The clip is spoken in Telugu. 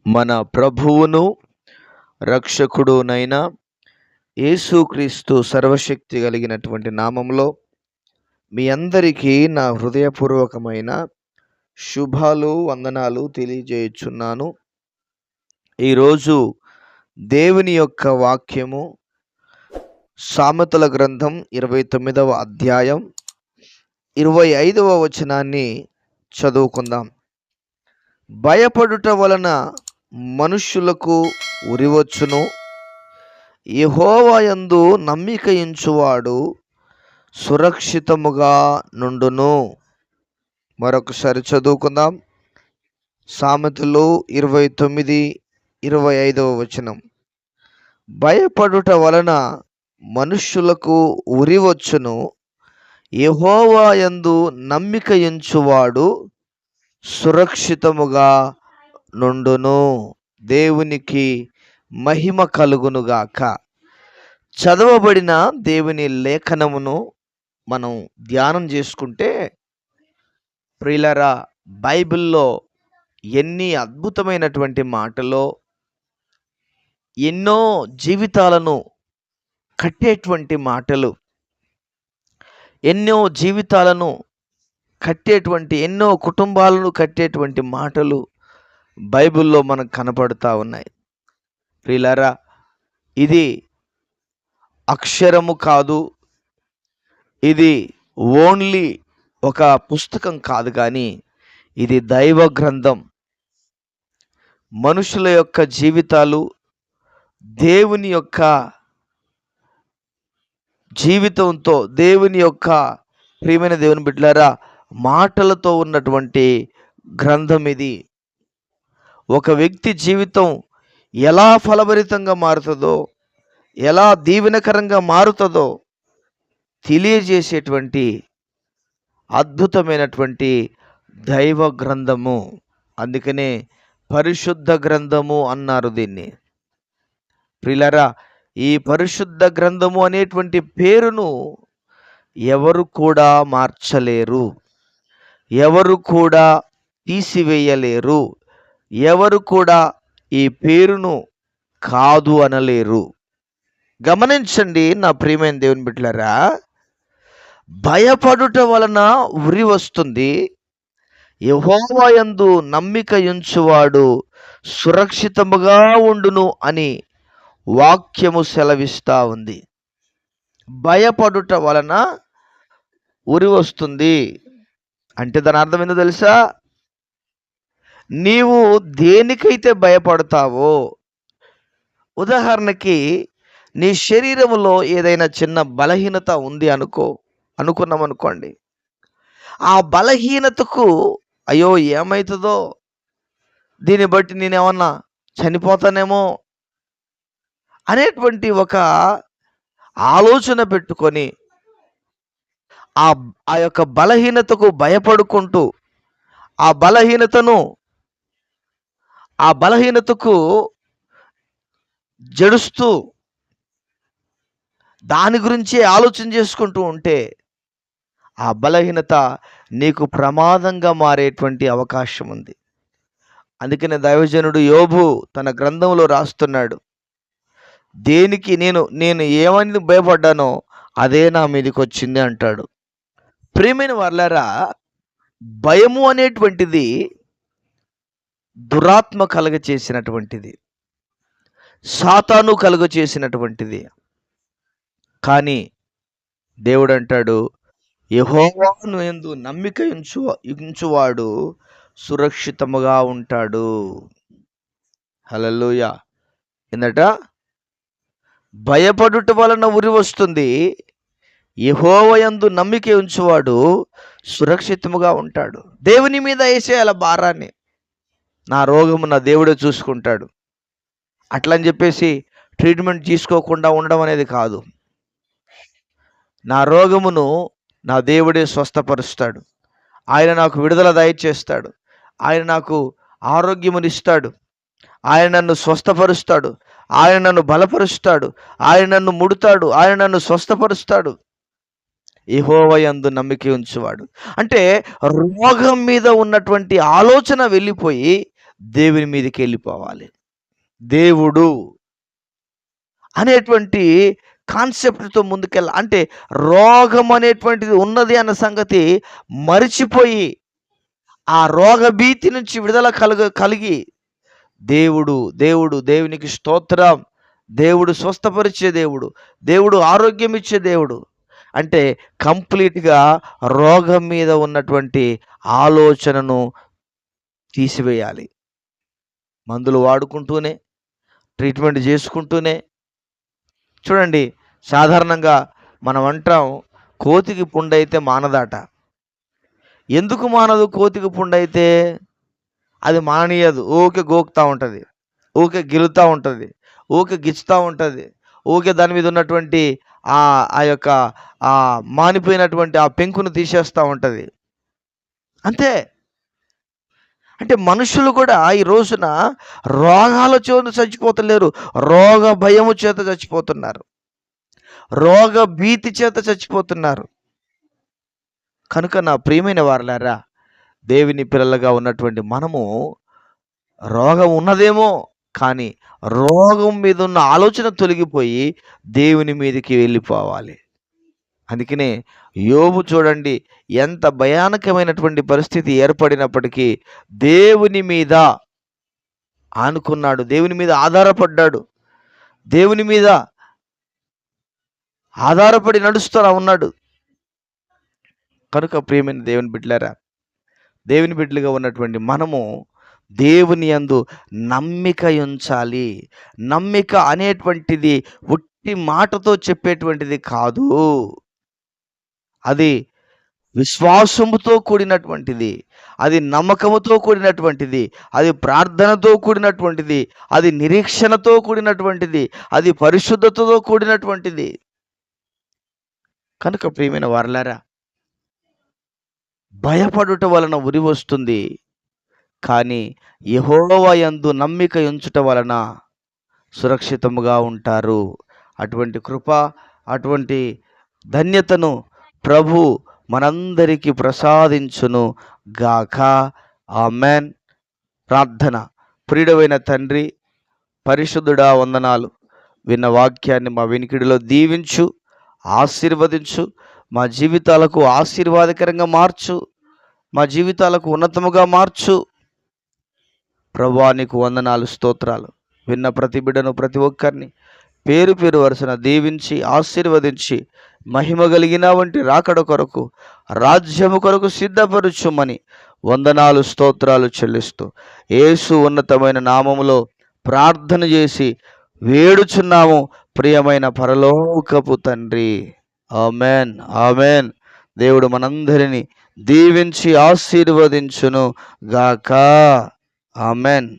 మన ప్రభువును రక్షకుడునైన యేసుక్రీస్తు సర్వశక్తి కలిగినటువంటి నామంలో మీ అందరికీ నా హృదయపూర్వకమైన శుభాలు వందనాలు తెలియజేయుచున్నాను. ఈరోజు దేవుని యొక్క వాక్యము సామెతల గ్రంథం 29వ అధ్యాయం 25వ వచనాన్ని చదువుకుందాం. భయపడుట వలన మనుష్యులకు ఉరివచ్చును, యెహోవా యందు నమ్మిక ఉంచువాడు సురక్షితముగా నుండును. మరొకసారి చదువుకుందాం. సామెతలు 29:25వ వచనం. భయపడుట వలన మనుష్యులకు ఉరివచ్చును, యెహోవా యందు నమ్మిక ఉంచువాడు సురక్షితముగా నుండును. దేవునికి మహిమ కలుగునుగాక. చదవబడిన దేవుని లేఖనమును మనం ధ్యానం చేసుకుంటే ప్రియులారా, బైబిల్లో ఎన్ని అద్భుతమైనటువంటి మాటలో ఎన్నో జీవితాలను కట్టేటువంటి మాటలు, ఎన్నో జీవితాలను కట్టేటువంటి, ఎన్నో కుటుంబాలను కట్టేటువంటి మాటలు బైబిల్లో మనకు కనపడుతూ ఉన్నాయి. ప్రియులారా, ఇది అక్షరము కాదు, ఇది ఓన్లీ ఒక పుస్తకం కాదు, కానీ ఇది దైవ గ్రంథం. మనుషుల యొక్క జీవితాలు, దేవుని యొక్క జీవితంతో, దేవుని యొక్క ప్రియమైన దేవుని బిడ్డలారా, మాటలతో ఉన్నటువంటి గ్రంథం ఇది. ఒక వ్యక్తి జీవితం ఎలా ఫలభరితంగా మారుతుందో, ఎలా దీవెనకరంగా మారుతుందో తెలియజేసేటువంటి అద్భుతమైనటువంటి దైవ గ్రంథము. అందుకనే పరిశుద్ధ గ్రంథము అన్నారు దీన్ని. ప్రియులారా, ఈ పరిశుద్ధ గ్రంథము అనేటువంటి పేరును ఎవరు కూడా మార్చలేరు, ఎవరు కూడా తీసివేయలేరు, ఎవరు కూడా ఈ పేరును కాదు అనలేరు. గమనించండి నా ప్రియమైన దేవుని బిడ్డలారా, భయపడుట వలన ఉరి వస్తుంది, యెహోవా యందు నమ్మిక ఉంచువాడు సురక్షితముగా ఉండును అని వాక్యము సెలవిస్తా ఉంది. భయపడుట వలన ఉరి వస్తుంది అంటే దాని అర్థం ఏందో తెలుసా? నీవు దేనికైతే భయపడతావో, ఉదాహరణకి నీ శరీరంలో ఏదైనా చిన్న బలహీనత ఉంది అనుకున్నాం అనుకోండి. ఆ బలహీనతకు అయ్యో ఏమవుతుందో, దీన్ని బట్టి నేనేమన్నా చనిపోతానేమో అనేటువంటి ఒక ఆలోచన పెట్టుకొని ఆ యొక్క బలహీనతకు భయపడుకుంటూ ఆ బలహీనతకు జడుస్తూ దాని గురించి ఆలోచన చేసుకుంటూ ఉంటే ఆ బలహీనత నీకు ప్రమాదంగా మారేటువంటి అవకాశం ఉంది. అందుకనే దైవజనుడు యోబు తన గ్రంథంలో రాస్తున్నాడు, దేనికి నేను ఏమని భయపడ్డానో అదే నా మీదకి వచ్చింది అంటాడు. ప్రియమైన వారలారా, భయము అనేటువంటిది దురాత్మ కలుగ చేసినటువంటిది, సాతాను కలుగ చేసినటువంటిది. కానీ దేవుడు అంటాడు, యెహోవాను యందు నమ్మిక ఉంచువాడు సురక్షితముగా ఉంటాడు. హల్లెలూయా. ఏందట? భయపడుట వలన ఉరి వస్తుంది, యెహోవా యందు నమ్మిక ఉంచువాడు సురక్షితముగా ఉంటాడు. దేవుని మీద వేసేయాల భారాన్ని. నా రోగము నా దేవుడే చూసుకుంటాడు అట్లని చెప్పేసి ట్రీట్మెంట్ తీసుకోకుండా ఉండడం అనేది కాదు. నా రోగమును నా దేవుడే స్వస్థపరుస్తాడు, ఆయన నాకు విడుదల దయచేస్తాడు, ఆయన నాకు ఆరోగ్యమునిస్తాడు, ఆయన నన్ను స్వస్థపరుస్తాడు, ఆయన నన్ను బలపరుస్తాడు, ఆయన నన్ను ముడతాడు, ఆయన నన్ను స్వస్థపరుస్తాడు. యెహోవా యందు నమ్మిక ఉంచువాడు అంటే రోగం మీద ఉన్నటువంటి ఆలోచన వెళ్ళిపోయి దేవుని మీదకి వెళ్ళిపోవాలి. దేవుడు అనేటువంటి కాన్సెప్ట్తో అంటే రోగం అనేటువంటిది ఉన్నది అన్న సంగతి మరిచిపోయి ఆ రోగ భీతి నుంచి విడుదల కలిగి దేవుడు దేవుడు దేవునికి స్తోత్రం, దేవుడు స్వస్థపరిచే దేవుడు, దేవుడు ఆరోగ్యం ఇచ్చే దేవుడు అంటే కంప్లీట్గా రోగం మీద ఉన్నటువంటి ఆలోచనను తీసివేయాలి. మందులు వాడుకుంటూనే, ట్రీట్మెంట్ చేసుకుంటూనే. చూడండి, సాధారణంగా మనం అంటాం కోతికి పుండైతే మానదాట. ఎందుకు మానదు? కోతికి పుండైతే అది మాననీయదు. ఊకే గోకుతూ ఉంటుంది, ఊకే గిలుతూ ఉంటుంది, ఊకే గిచ్చుతూ ఉంటుంది, ఊకే దాని మీద ఉన్నటువంటి ఆ యొక్క మానిపోయినటువంటి ఆ పెంకును తీసేస్తూ ఉంటుంది. అంతే. అంటే మనుషులు కూడా ఈ రోజున రోగాల చేత చచ్చిపోతలేరు, రోగ భయము చేత చచ్చిపోతున్నారు, రోగ భీతి చేత చచ్చిపోతున్నారు. కనుక నా ప్రియమైన వారలారా, దేవుని పిల్లలుగా ఉన్నటువంటి మనము రోగం ఉన్నదేమో కానీ రోగం మీద ఉన్న ఆలోచన తొలగిపోయి దేవుని మీదకి వెళ్ళిపోవాలి. అందుకనే యోబు చూడండి, ఎంత భయానకమైనటువంటి పరిస్థితి ఏర్పడినప్పటికీ దేవుని మీద ఆనుకున్నాడు, దేవుని మీద ఆధారపడ్డాడు, దేవుని మీద ఆధారపడి నడుస్తూ ఉన్నాడు. కనుక ప్రియమైన దేవుని బిడ్డలారా, దేవుని బిడ్డలుగా ఉన్నటువంటి మనము దేవుని యందు నమ్మిక ఉంచాలి. నమ్మిక అనేటువంటిది ఉట్టి మాటతో చెప్పేటువంటిది కాదు, అది విశ్వాసముతో కూడినటువంటిది, అది నమ్మకముతో కూడినటువంటిది, అది ప్రార్థనతో కూడినటువంటిది, అది నిరీక్షణతో కూడినటువంటిది, అది పరిశుద్ధతతో కూడినటువంటిది. కనుక ప్రియమైన వారలారా, భయపడుట వలన ఉరి వస్తుంది, కానీ యెహోవా యందు నమ్మిక ఉంచుట వలన సురక్షితముగా ఉంటారు. అటువంటి కృప, అటువంటి ధన్యతను ప్రభు మనందరికీ ప్రసాదించును గాక. ఆమెన్. ప్రార్థన. ప్రియుడవైన తండ్రి, పరిశుద్ధుడా, వందనాలు. విన్న వాక్యాన్ని మా వినికిడిలో దీవించు, ఆశీర్వదించు, మా జీవితాలకు ఆశీర్వాదకరంగా మార్చు, మా జీవితాలకు ఉన్నతముగా మార్చు. ప్రభువా, నీకు వందనాలు, స్తోత్రాలు. విన్న ప్రతి బిడ్డను, ప్రతి ఒక్కరిని పేరు పేరు వరుసన దీవించి ఆశీర్వదించి మహిమ కలిగిన వంటి రాకడ కొరకు, రాజ్యము కొరకు సిద్ధపరచుమని వందనాలు, స్తోత్రాలు చెల్లిస్తూ యేసు ఉన్నతమైన నామములో ప్రార్థన చేసి వేడుచున్నాము, ప్రియమైన పరలోకపు తండ్రి. Amen, amen. దేవుడు మనందరినీ దీవించి ఆశీర్వదించును గాక. ఆమెన్.